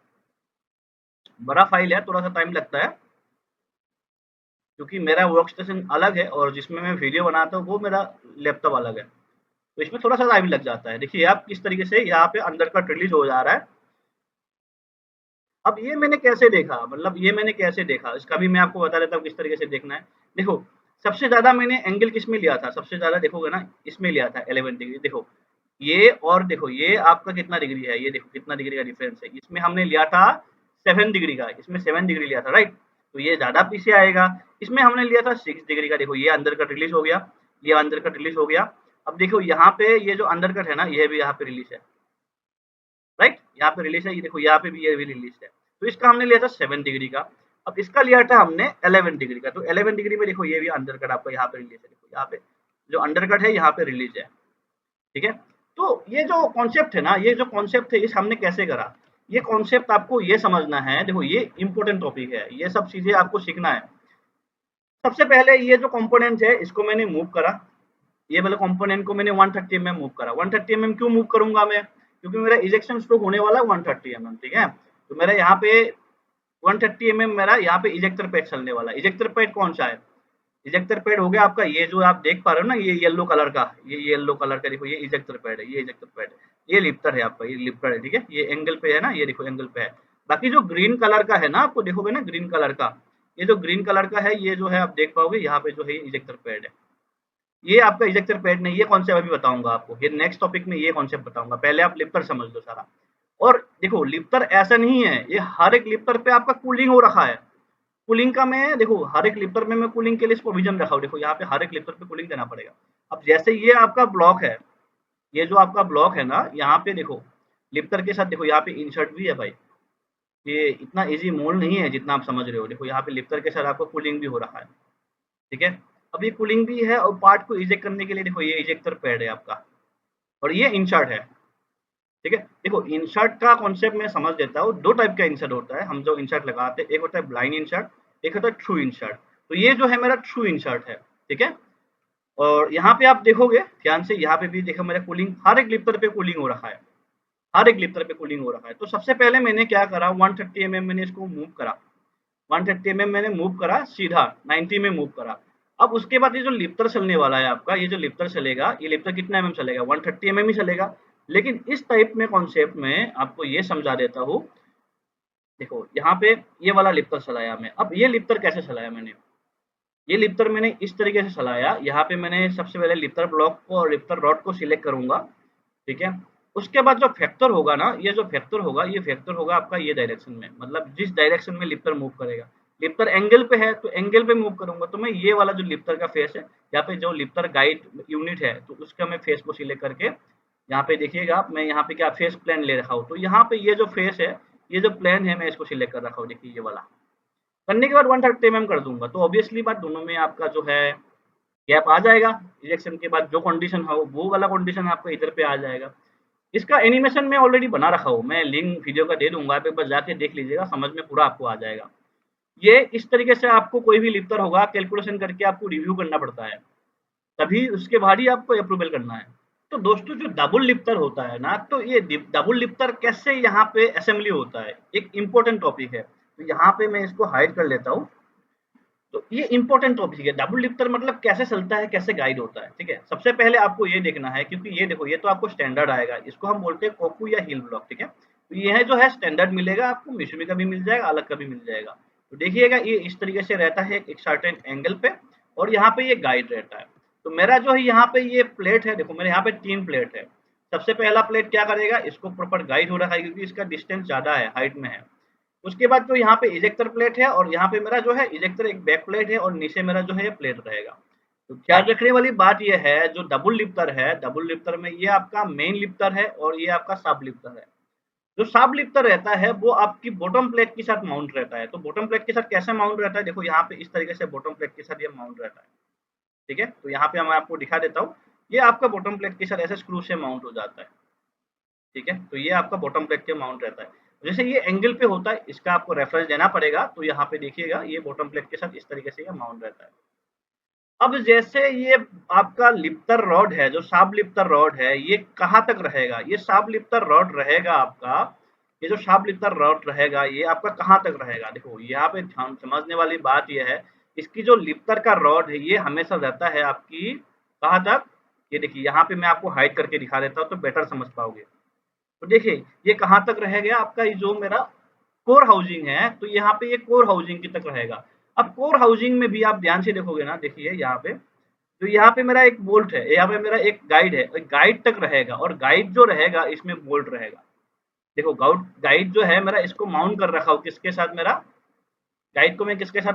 बड़ा फाइल है, थोड़ा सा टाइम लगता है, क्योंकि मेरा वर्क स्टेशन अलग है और जिसमें मैं वीडियो बनाता हूँ वो मेरा लैपटॉप अलग है, तो इसमें थोड़ा सा टाइम लग जाता है। देखिए आप किस तरीके से यहाँ पे अंदर का रिलीज हो जा रहा है। अब ये मैंने कैसे देखा, मतलब ये मैंने कैसे देखा इसका भी मैं आपको बता देता हूँ किस तरीके से देखना है। देखो सबसे ज्यादा मैंने एंगल किस में लिया था, सबसे ज्यादा देखोगे ना इसमें लिया था 11 डिग्री। देखो ये और देखो ये आपका कितना डिग्री है, ये देखो कितना डिग्री का डिफरेंस है। इसमें हमने लिया था 7 डिग्री का, इसमें 7 डिग्री लिया था, राइट। तो ये ज्यादा पीछे आएगा। इसमें हमने लिया था 6 डिग्री का, देखो ये अंदर कट रिलीज हो गया, ये अंदर कट रिलीज हो गया। अब देखो यहाँ पे ये जो अंदर कट है ना, ये भी यहाँ पे रिलीज है, राइट, यहाँ पे रिलीज है, ये देखो यहाँ पे भी ये भी रिलीज है। तो इसका हमने लिया था 7 डिग्री का। अब इसका लिया था हमने 11 डिग्री का। तो 11 डिग्री में देखो ये भी अंडर कट आपका यहाँ पे रिलीज है, देखो यहाँ पे जो अंडर कट है यहाँ पे रिलीज है, ठीक है। तो ये जो कॉन्सेप्ट है ना, ये जो कॉन्सेप्ट है इस हमने कैसे करा, ये कॉन्सेप्ट आपको ये समझना है। देखो ये इंपॉर्टेंट टॉपिक है, ये सब चीजें आपको सीखना है। सबसे पहले ये जो कंपोनेंट है इसको मैंने मूव करा, ये वाले कंपोनेंट को मैंने 130 mm मूव करा। 130 mm क्यों मूव करूंगा मैं, क्योंकि मेरा इजेक्शन स्ट्रोक होने वाला है 130 mm, ठीक है। तो मेरा यहाँ पे 130 mm मेरा यहाँ पे इजेक्टर पैड चलने वाला है। इजेक्टर पैड कौन सा है, इजेक्टर पैड हो गया आपका ये जो आप देख पा रहे हो ना, ये येलो कलर का, ये येलो कलर का देखो, ये इजेक्टर पैड है, ये इजेक्टर पैड है, ये लिफ्टर है आपका, ये लिफ्टर है, ठीक है। ये एंगल पे है ना, ये देखो एंगल पे है। बाकी जो ग्रीन कलर का है ना, आपको देखोगे ना ग्रीन कलर का, ये जो ग्रीन कलर का है ये जो है आप देख पाओगे यहाँ पे जो है इजेक्टर पैड है। ये आपका इजेक्टर पैड नहीं, ये कॉन्सेप्ट अभी बताऊंगा आपको, ये नेक्स्ट टॉपिक में ये कॉन्सेप्ट बताऊंगा, पहले आप लिफ्टर समझ लो सारा। और देखो लिफ्टर ऐसा नहीं है, ये हर एक लिफ्टर पे आपका कूलिंग हो रखा है। कूलिंग का मैं देखो हर एक लिफ्टर में मैं कूलिंग के लिए प्रोविजन रखा हूँ, देखो यहाँ पे हर एक लिफ्टर पे कूलिंग देना पड़ेगा। अब जैसे ये आपका ब्लॉक है, ये जो आपका ब्लॉक है ना, यहाँ पे देखो लिफ्टर के साथ देखो यहाँ पे इंसर्ट भी है भाई। ये इतना इजी मोल नहीं है जितना आप समझ रहे हो, देखो यहाँ पे लिफ्टर के साथ आपको कूलिंग भी हो रहा है, ठीक है। अब ये कूलिंग भी है, और पार्ट को इजेक्ट करने के लिए देखो ये इजेक्टर पैड है आपका, और ये इंसर्ट है, ठीक है। देखो इंसर्ट का कॉन्सेप्ट मैं समझ देता हूँ, दो टाइप का इंसर्ट होता है हम जो इंसर्ट लगाते हैं, एक होता है ब्लाइंड इंसर्ट, एक होता है ट्रू इंसर्ट। तो ये जो है मेरा ट्रू इंसर्ट है, ठीक है। और यहाँ पे आप देखोगे ध्यान से, यहाँ पे भी देखो मेरा कूलिंग, हर एक लिफ्टर पे कूलिंग हो रखा है, हर एक लिफ्टर पे कूलिंग हो रखा है। तो सबसे पहले मैंने क्या करा, 130 mm मैंने इसको मूव करा, 130 mm मैंने मूव करा, सीधा 90 में मूव करा। अब उसके बाद ये जो लिफ्टर चलने वाला है आपका, ये जो लिफ्टर चलेगा, ये लिफ्टर कितना mm चलेगा, 130 mm ही चलेगा। लेकिन इस टाइप में कॉन्सेप्ट में आपको ये समझा देता हूँ। देखो यहाँ पे ये वाला लिफ्टर चलाया मैं, अब ये लिफ्टर कैसे चलाया मैंने, ये लिफ्टर मैंने इस तरीके से चलाया। यहाँ पे मैंने सबसे पहले लिफ्टर ब्लॉक को और लिफ्टर रॉड को सिलेक्ट करूंगा, ठीक है। उसके बाद जो फैक्टर होगा ना, ये जो फैक्टर होगा, ये फैक्टर होगा आपका ये डायरेक्शन में, मतलब जिस डायरेक्शन में लिफ्टर मूव करेगा। लिफ्टर एंगल पे है तो एंगल पे मूव करूंगा, तो मैं ये वाला जो लिफ्टर का फेस है, यहाँ पे जो लिफ्टर गाइड यूनिट है, तो उसका मैं फेस को सिलेक्ट करके, यहाँ पे देखिएगा आप, मैं यहाँ पे क्या फेस प्लेन ले रखा हूँ। तो यहाँ पे ये जो फेस है, ये जो प्लेन है, मैं इसको सिलेक्ट कर रखा हूँ, देखिए ये वाला। करने के बाद 130 mm कर दूंगा, तो ऑब्वियसली बात दोनों में आपका जो है गैप आ जाएगा। इजेक्शन के बाद जो कंडीशन है वो वाला कंडीशन आपका इधर पे आ जाएगा। इसका एनिमेशन मैं ऑलरेडी बना रखा हूँ, मैं लिंक वीडियो का दे दूंगा, आप एक बार जाके देख लीजिएगा, समझ में पूरा आपको आ जाएगा। ये इस तरीके से आपको कोई भी लिफ्टर होगा कैलकुलेशन करके आपको रिव्यू करना पड़ता है, तभी उसके बाद ही आपको अप्रूवल करना है। तो दोस्तों जो डबल लिफ्टर होता है ना, तो ये डबल लिफ्टर कैसे यहाँ पे असेंबली होता है, एक इम्पोर्टेंट टॉपिक है। तो यहाँ पे मैं इसको हाइड कर लेता हूँ। तो ये इंपॉर्टेंट टॉपिक है, डबल लिफ्टर मतलब कैसे चलता है, कैसे गाइड होता है, ठीक है। सबसे पहले आपको ये देखना है, क्योंकि ये देखो, ये तो आपको स्टैंडर्ड आएगा, इसको हम बोलते हैं कोकू या हील ब्लॉक, ठीक है। तो ये है जो है स्टैंडर्ड मिलेगा आपको, मिशुमी का भी मिल जाएगा, अलग का भी मिल जाएगा। तो देखिएगा ये इस तरीके से रहता है एक सर्टेन एंगल पे, और यहाँ पे ये गाइड रहता है। तो मेरा जो है यहाँ पे ये प्लेट है, देखो मेरे यहाँ पे 3 प्लेट है। सबसे पहला प्लेट क्या करेगा, इसको प्रॉपर गाइड हो रखा है, क्योंकि इसका डिस्टेंस ज्यादा है, हाइट में है। उसके बाद जो यहाँ पे इजेक्टर प्लेट है, और यहाँ पे मेरा जो है इजेक्टर एक बैक प्लेट है, और नीचे मेरा जो है ये प्लेट रहेगा। तो ख्याल रखने वाली बात ये है, जो डबल लिफ्टर है, डबल लिफ्टर में ये आपका मेन लिफ्टर है और ये आपका सब लिफ्टर है। जो सब लिफ्टर रहता है वो आपकी बॉटम प्लेट के साथ माउंट रहता है। तो बॉटम प्लेट के साथ कैसे माउंट रहता है, देखो यहाँ पे इस तरीके से बॉटम प्लेट के साथ ये माउंट रहता है, ठीक है। तो यहाँ पे मैं आपको दिखा देता हूँ, ये आपका बॉटम प्लेट के साथ ऐसे स्क्रू से माउंट हो जाता है, ठीक है। तो ये आपका बॉटम प्लेट के माउंट रहता है। जैसे ये एंगल पे होता है, इसका आपको रेफरेंस देना पड़ेगा। तो यहाँ पे देखिएगा ये बॉटम प्लेट के साथ इस तरीके से ये माउंट रहता है। अब जैसे ये आपका लिफ्टर रॉड है, जो साब लिफ्टर रॉड है, ये कहाँ तक रहेगा, ये साब लिफ्टर रॉड रहेगा आपका, ये जो साब लिफ्टर रॉड रहेगा ये आपका कहाँ तक रहेगा। देखो यहाँ पे ध्यान समझने वाली बात ये है, इसकी जो लिफ्टर का रॉड है ये हमेशा रहता है आपकी कहाँ तक, ये देखिए यहाँ पे मैं आपको हाइड करके दिखा देता हूँ तो बेटर समझ पाओगे। तो देखिए ये कहाँ तक रह गया आपका, ये जो मेरा कोर हाउसिंग है, तो यहाँ पे ये कोर हाउसिंग की तक रहेगा। अब कोर हाउसिंग में भी आप ध्यान से देखोगे ना, देखिए यहाँ पे, तो यहाँ पे मेरा एक बोल्ट है, यहाँ पे मेरा एक गाइड है, गाइड तक रहेगा, और गाइड जो रहेगा इसमें बोल्ट रहेगा। देखो गाइड जो है मेरा, इसको माउंट कर रखा हूँ किसके साथ, मेरा गाइड को मैं किसके साथ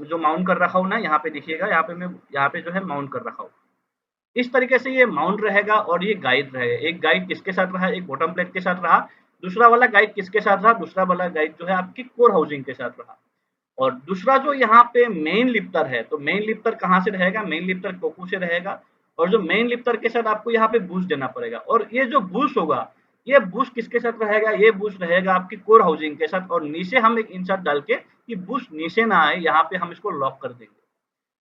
जो माउंट कर रखा हूँ ना, यहाँ पे देखिएगा, यहाँ पे मैं यहाँ पे जो है माउंट कर रखा हूँ। इस तरीके से ये माउंट रहेगा, और ये गाइड रहेगा। एक गाइड किसके साथ रहा, एक बॉटम प्लेट के साथ रहा। दूसरा वाला गाइड किसके साथ रहा, दूसरा वाला गाइड जो है आपकी कोर हाउसिंग के साथ रहा। और दूसरा जो यहाँ पे मेन लिफ्टर है, तो मेन लिफ्टर कहाँ से रहेगा, मेन लिफ्टर कोकू से रहेगा। और जो मेन लिफ्टर के साथ आपको यहाँ पे बूस्ट देना पड़ेगा, और ये जो बूस्ट होगा, ये बूस्ट किसके साथ रहेगा, ये बूस्ट रहेगा आपकी कोर हाउसिंग के साथ। और नीचे हम एक इंसर्ट डाल के, कि बूस्ट नीचे ना आए, यहाँ पे हम इसको लॉक कर देंगे।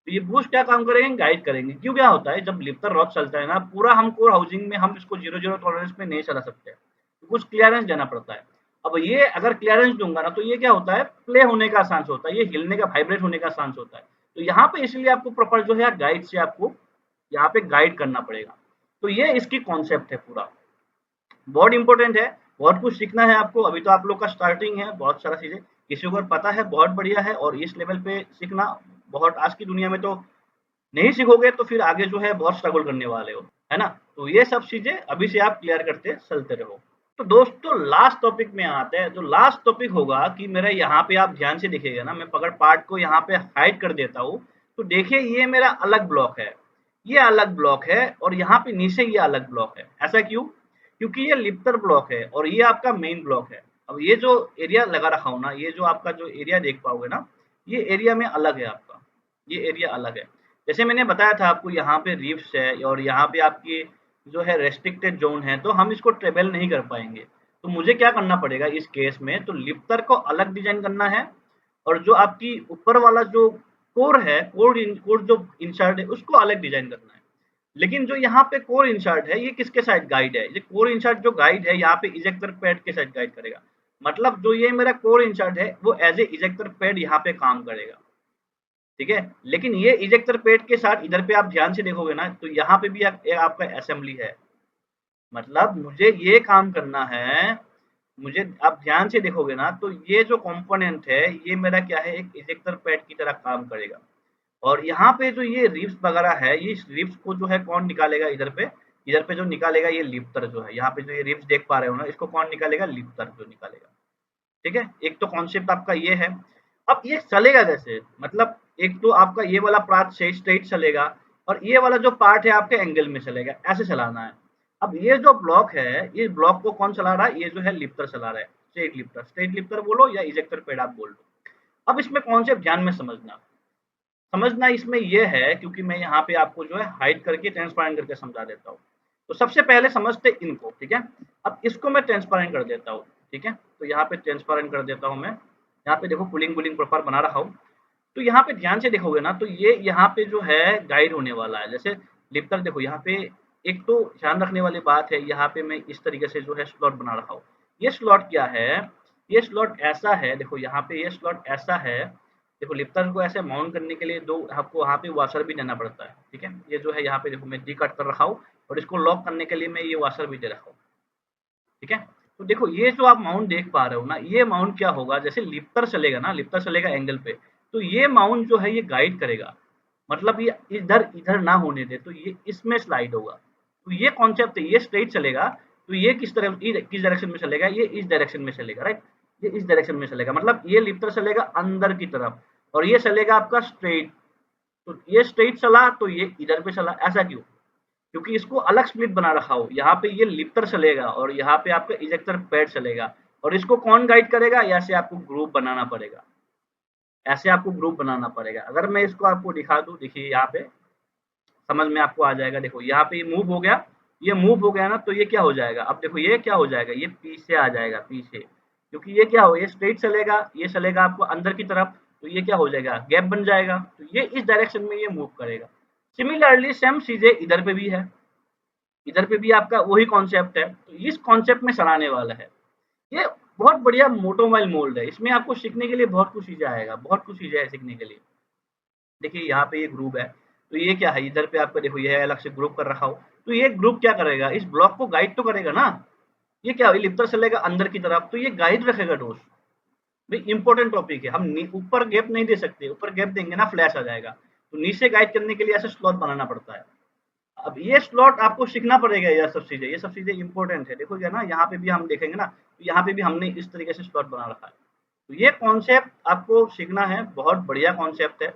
तो ये बूस्ट क्या काम करेंगे, गाइड करेंगे। क्यों, क्या होता है, जब लिफ्टर रॉड चलता है ना, पूरा हम कोर हाउसिंग में हम इसको 0 टॉलरेंस में नहीं चला सकते, तो कुछ क्लियरेंस देना पड़ता है। अब ये अगर क्लियरेंस दूंगा ना, तो ये क्या होता है, प्ले होने का चांस होता है, ये हिलने का, वाइब्रेट होने का चांस होता है। तो यहाँ पे इसलिए आपको प्रॉपर जो है गाइड से आपको यहाँ पे गाइड करना पड़ेगा। तो ये इसकी कॉन्सेप्ट है पूरा, बहुत इंपॉर्टेंट है, बहुत कुछ सीखना है आपको। अभी तो आप लोग का स्टार्टिंग है, बहुत सारा चीजें किसी को अगर पता है बहुत बढ़िया है, और इस लेवल पे सीखना बहुत, आज की दुनिया में तो नहीं सीखोगे तो फिर आगे जो है बहुत स्ट्रगल करने वाले हो, है ना। तो ये सब चीजें अभी से आप क्लियर करते चलते रहो। तो दोस्तों लास्ट टॉपिक में आते हैं। जो लास्ट टॉपिक होगा कि मेरा यहाँ पे आप ध्यान से देखिएगा ना, मैं पकड़ पार्ट को यहाँ पे हाइड कर देता हूँ। तो देखिए ये मेरा अलग ब्लॉक है, ये अलग ब्लॉक है, और यहाँ पे नीचे ये अलग ब्लॉक है। ऐसा क्यों, क्योंकि ये लिफ्टर ब्लॉक है और ये आपका मेन ब्लॉक है। अब ये जो एरिया लगा रखा हूँ ना, ये जो आपका जो एरिया देख पाओगे ना, ये एरिया में अलग है आपका, ये एरिया अलग है। जैसे मैंने बताया था आपको, यहाँ पे रिफ्स है और यहाँ पे आपकी जो है रेस्ट्रिक्टेड जोन है, तो हम इसको ट्रेवल नहीं कर पाएंगे। तो मुझे क्या करना पड़ेगा इस केस में, तो लिफ्टर को अलग डिजाइन करना है, और जो आपकी ऊपर वाला जो कोर है, कोर जो इंसर्ट है, उसको अलग डिजाइन करना है। लेकिन जो यहाँ पे कोर इंसर्ट है, ये किसके साइड गाइड है, ये कोर इंसर्ट जो गाइड है यहाँ पे इजेक्टर पैड के साइड गाइड करेगा। मतलब जो ये मेरा कोर इंसर्ट है वो एज ए इजेक्टर पैड यहाँ पे काम करेगा, ठीक है। लेकिन ये इजेक्टर पैड के साथ इधर पे आप ध्यान से देखोगे ना, तो यहाँ पे भी आपका असेंबली है। मतलब मुझे ये काम करना है, मुझे आप ध्यान से देखोगे ना, तो ये जो कंपोनेंट है ये मेरा क्या है, एक इजेक्टर पैड की तरह काम करेगा। और यहाँ पे जो ये रिब्स वगैरह है, ये रिब्स को जो है कौन निकालेगा, इधर पे जो निकालेगा ये लिफ्टर जो है, यहाँ पे जो ये रिब्स देख पा रहे हो ना, इसको कौन निकालेगा, लिफ्टर जो निकालेगा, ठीक है। एक तो कॉन्सेप्ट आपका ये है। अब ये चलेगा कैसे, मतलब एक तो आपका ये वाला पार्ट से स्ट्रेट चलेगा, और ये वाला जो पार्ट है आपके एंगल में चलेगा, ऐसे चलाना है। अब ये जो ब्लॉक है, ये ब्लॉक को कौन चला रहा है, ये जो है लिफ्टर चला रहा है, स्ट्रेट लिफ्टर बोलो या इजेक्टर पैड आप बोल दो। अब इसमें कॉन्सेप्ट ध्यान में समझना, समझना इसमें यह है, क्योंकि मैं यहाँ पे आपको जो है हाइड करके ट्रांसपेरेंट करके समझा देता हूँ। तो सबसे पहले समझते इनको, ठीक है। अब इसको मैं ट्रांसपेरेंट कर देता हूँ, ठीक है। तो यहाँ पे ट्रांसपेरेंट कर देता हूँ मैं। यहाँ पे देखो कूलिंग वूलिंग प्रॉपर बना रहा हूँ। तो यहाँ पे ध्यान से देखोगे ना, तो ये यहाँ पे जो है गाइड होने वाला है। जैसे लिफ्टर देखो यहाँ पे एक तो ध्यान रखने वाली बात है, यहाँ पे मैं इस तरीके से जो है स्लॉट बना रखा हूँ। ये स्लॉट क्या है, ये स्लॉट ऐसा है, देखो यहाँ पे ये स्लॉट ऐसा है, देखो लिफ्टर को ऐसे माउंट करने के लिए दो आपको वहाँ पे वॉशर भी देना पड़ता है, ठीक है। ये जो है यहाँ पे देखो मैं डी कट कर रखा हूँ और इसको लॉक करने के लिए मैं ये वॉशर भी दे रखा हूँ, ठीक है। तो देखो ये जो आप माउंट देख पा रहे हो ना, ये माउंट क्या होगा, जैसे लिफ्टर चलेगा ना, लिफ्टर चलेगा एंगल पे, तो ये माउंट जो है ये गाइड करेगा, मतलब ये इधर इधर ना होने दे, तो ये इसमें स्लाइड होगा। तो ये कॉन्सेप्ट है, ये स्ट्रेट चलेगा, तो ये किस तरह किस डायरेक्शन में चलेगा, ये इस डायरेक्शन में चलेगा, राइट। ये इस डायरेक्शन में चलेगा, मतलब ये लिफ्टर चलेगा अंदर की तरफ और ये चलेगा आपका स्ट्रेट। तो ये स्ट्रेट चला तो ये इधर पे चला, ऐसा क्यों, क्योंकि इसको अलग स्प्लिट बना रखा हो, यहाँ पे ये लिफ्टर चलेगा और यहाँ पे आपका इजेक्टर पैड चलेगा, और इसको कौन गाइड करेगा, ऐसे आपको ग्रुप बनाना पड़ेगा, ऐसे आपको ग्रुप बनाना पड़ेगा। अगर मैं इसको आपको दिखा दूं, देखिए यहाँ पे समझ में आपको आ जाएगा, देखो यहाँ पे ये मूव हो गया, ये मूव हो गया ना, तो ये क्या हो जाएगा, अब देखो ये क्या हो जाएगा, ये पीछे आ जाएगा पीछे, क्योंकि ये क्या हो, ये स्ट्रेट चलेगा, ये चलेगा आपको अंदर की तरफ, तो ये क्या हो जाएगा, गैप बन जाएगा, तो ये इस डायरेक्शन में ये मूव करेगा। सिमिलरली सेम चीजें इधर पे भी है, इधर पे भी आपका वही कॉन्सेप्ट है, तो इस कॉन्सेप्ट में चलाने वाला है। ये बहुत बढ़िया मोटोमोबाइल मोल्ड है, इसमें आपको सीखने के लिए बहुत कुछ चीजें आएगा, बहुत कुछ चीजें है सीखने के लिए। देखिए यहाँ पे ये ग्रुप है, तो ये क्या है, इधर पे आपका देखो ये अलग से ग्रुप कर रखा हो, तो ये ग्रुप क्या करेगा, इस ब्लॉक को गाइड तो करेगा ना। ये क्या लिफ्टर चलेगा अंदर की तरफ, तो ये गाइड रखेगा दोस्त। भाई इंपॉर्टेंट टॉपिक है, हम ऊपर गैप नहीं दे सकते, ऊपर गैप देंगे ना फ्लैश आ जाएगा, तो नीचे गाइड करने के लिए ऐसे स्लॉट बनाना पड़ता है। अब ये स्लॉट आपको सीखना पड़ेगा, ये सब चीजें इंपॉर्टेंट है, देखोगे ना यहाँ पे भी हम देखेंगे ना, तो यहाँ पे भी हमने इस तरीके से स्लॉट बना रखा है। तो ये कॉन्सेप्ट आपको सीखना है, बहुत बढ़िया कॉन्सेप्ट है।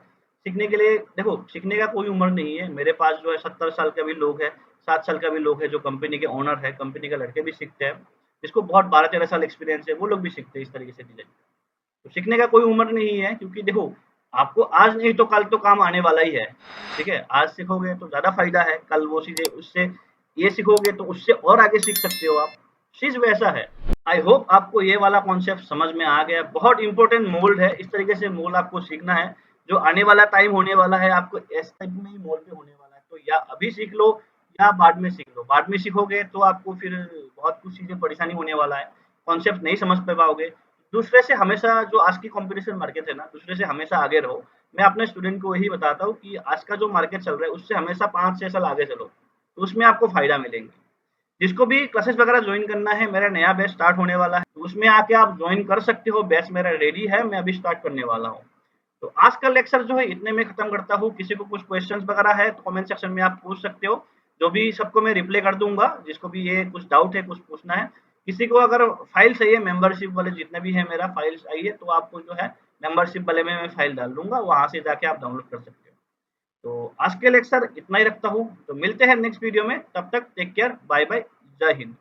सीखने के लिए देखो, सीखने का कोई उम्र नहीं है, मेरे पास जो है 70 साल का भी लोग है, 7 साल का भी लोग है, जो कंपनी के ओनर है, कंपनी के लड़के भी सीखते हैं, जिसको बहुत 12-13 साल एक्सपीरियंस है, वो लोग भी सीखते हैं इस तरीके से डिजाइन। तो सीखने का कोई उम्र नहीं है, क्योंकि देखो आपको आज नहीं तो कल तो काम आने वाला ही है, ठीक है। आज सीखोगे तो ज्यादा फायदा है, कल वो चीजें उससे ये सीखोगे तो उससे और आगे सीख सकते हो आप, चीज वैसा है। आई होप आपको ये वाला कॉन्सेप्ट समझ में आ गया, बहुत इंपॉर्टेंट मोल्ड है, इस तरीके से मोल्ड आपको सीखना है। जो आने वाला टाइम होने वाला है आपको इस टाइप में ही मोल्ड पे होने वाला है, तो या अभी सीख लो या बाद में सीख लो, बाद में सीखोगे तो आपको फिर बहुत कुछ चीजें परेशानी होने वाला है, कॉन्सेप्ट नहीं समझ पाओगे। दूसरे से हमेशा, जो आज की कंपटीशन मार्केट है ना, दूसरे से हमेशा आगे रहो। मैं अपने स्टूडेंट को यही बताता हूँ कि आज का जो मार्केट चल रहा है उससे हमेशा 5-6 साल आगे चलो, तो उसमें आपको फायदा मिलेंगे। जिसको भी क्लासेस वगैरह ज्वाइन करना है, मेरा नया बैच स्टार्ट होने वाला है, तो उसमें आके आप ज्वाइन कर सकते हो, बैच मेरा रेडी है, मैं अभी स्टार्ट करने वाला हूँ। तो आज का लेक्चर जो है इतने में खत्म करता हूँ, किसी को कुछ क्वेश्चंस वगैरह है तो कमेंट सेक्शन में आप पूछ सकते हो, जो भी सबको मैं रिप्लाई कर दूंगा, जिसको भी ये कुछ डाउट है, कुछ पूछना है। किसी को अगर फाइल चाहिए, मेंबरशिप वाले जितने भी है मेरा फाइल्स आई है, तो आपको जो है मेंबरशिप वाले में मैं फाइल डाल दूंगा, वहां से जाके आप डाउनलोड कर सकते हो। तो आज के लेक्चर इतना ही रखता हूँ, तो मिलते हैं नेक्स्ट वीडियो में, तब तक टेक केयर, बाय बाय, जय हिंद।